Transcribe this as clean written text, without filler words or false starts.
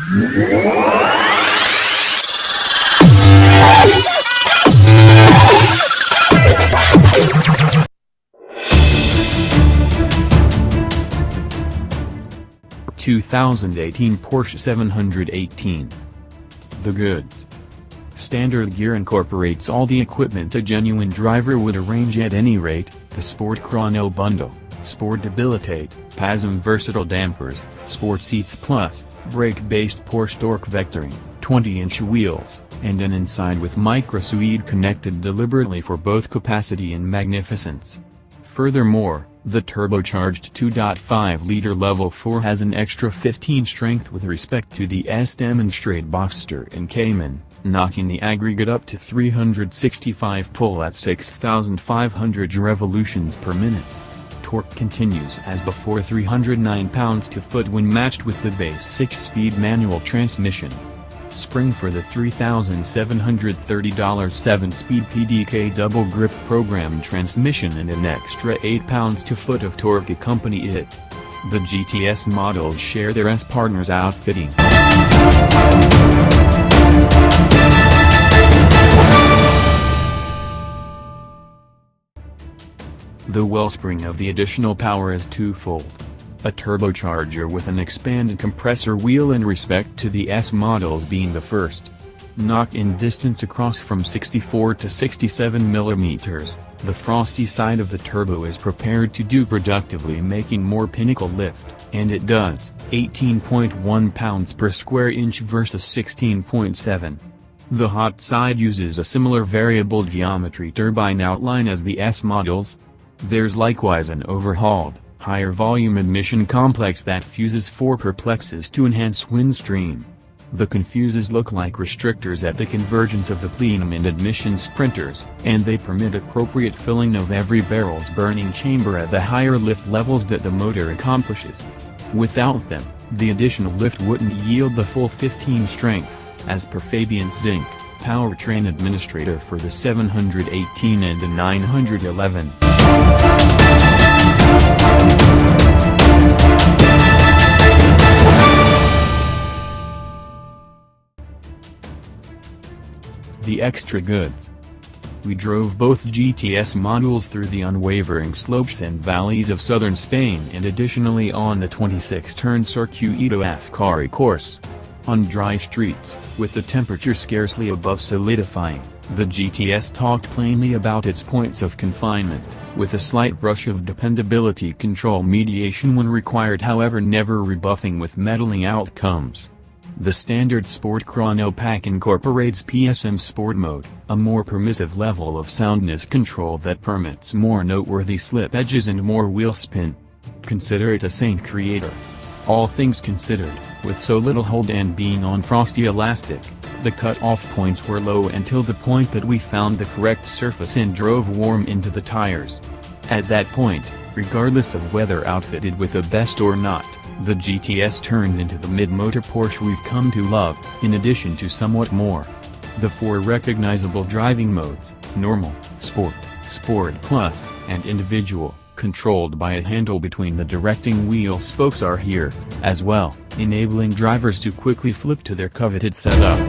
(2018) Porsche 718. The goods. Standard gear incorporates all the equipment a genuine driver would arrange at any rate: the Sport Chrono Bundle, Sport Debilitate, PASM versatile dampers, Sport Seats Plus, brake-based Porsche torque vectoring, 20-inch wheels, and an inside with micro-suede connected deliberately for both capacity and magnificence. Furthermore, the turbocharged 2.5-liter Level 4 has an extra 15 strength with respect to the S demonstrate Boxster and Cayman, knocking the aggregate up to 365 pull at 6,500 revolutions per minute. Torque continues as before, 309 pounds-to-foot when matched with the base 6-speed manual transmission. Spring for the $3,730 7-speed PDK double grip program transmission and an extra 8 pounds-to-foot of torque accompany it. The GTS models share their S partners outfitting. The wellspring of the additional power is twofold. A turbocharger with an expanded compressor wheel in respect to the S models being the first. Knock-in distance across from 64 to 67 mm, the frosty side of the turbo is prepared to do productively, making more pinnacle lift, and it does, 18.1 pounds per square inch versus 16.7. The hot side uses a similar variable geometry turbine outline as the S models. There's likewise an overhauled, higher volume admission complex that fuses 4 perplexes to enhance windstream. The confuses look like restrictors at the convergence of the plenum and admission sprinters, and they permit appropriate filling of every barrel's burning chamber at the higher lift levels that the motor accomplishes. Without them, the additional lift wouldn't yield the full 15 strength, as per Fabian Zink, powertrain administrator for the 718 and the 911. The extra goods. We drove both GTS models through the unwavering slopes and valleys of southern Spain and additionally on the 26-turn Circuito Ascari course. On dry streets, with the temperature scarcely above solidifying, the GTS talked plainly about its points of confinement, with a slight brush of dependability control mediation when required, however never rebuffing with meddling outcomes. The standard Sport Chrono pack incorporates PSM Sport Mode, a more permissive level of soundness control that permits more noteworthy slip edges and more wheel spin. Consider it a Saint Creator. All things considered, with so little hold and being on frosty elastic, the cut-off points were low until the point that we found the correct surface and drove warm into the tires. At that point, regardless of whether outfitted with the best or not, the GTS turned into the mid-motor Porsche we've come to love, in addition to somewhat more. The 4 recognizable driving modes, Normal, Sport, Sport Plus, and Individual, controlled by a handle between the directing wheel spokes, are here, as well, enabling drivers to quickly flip to their coveted setup.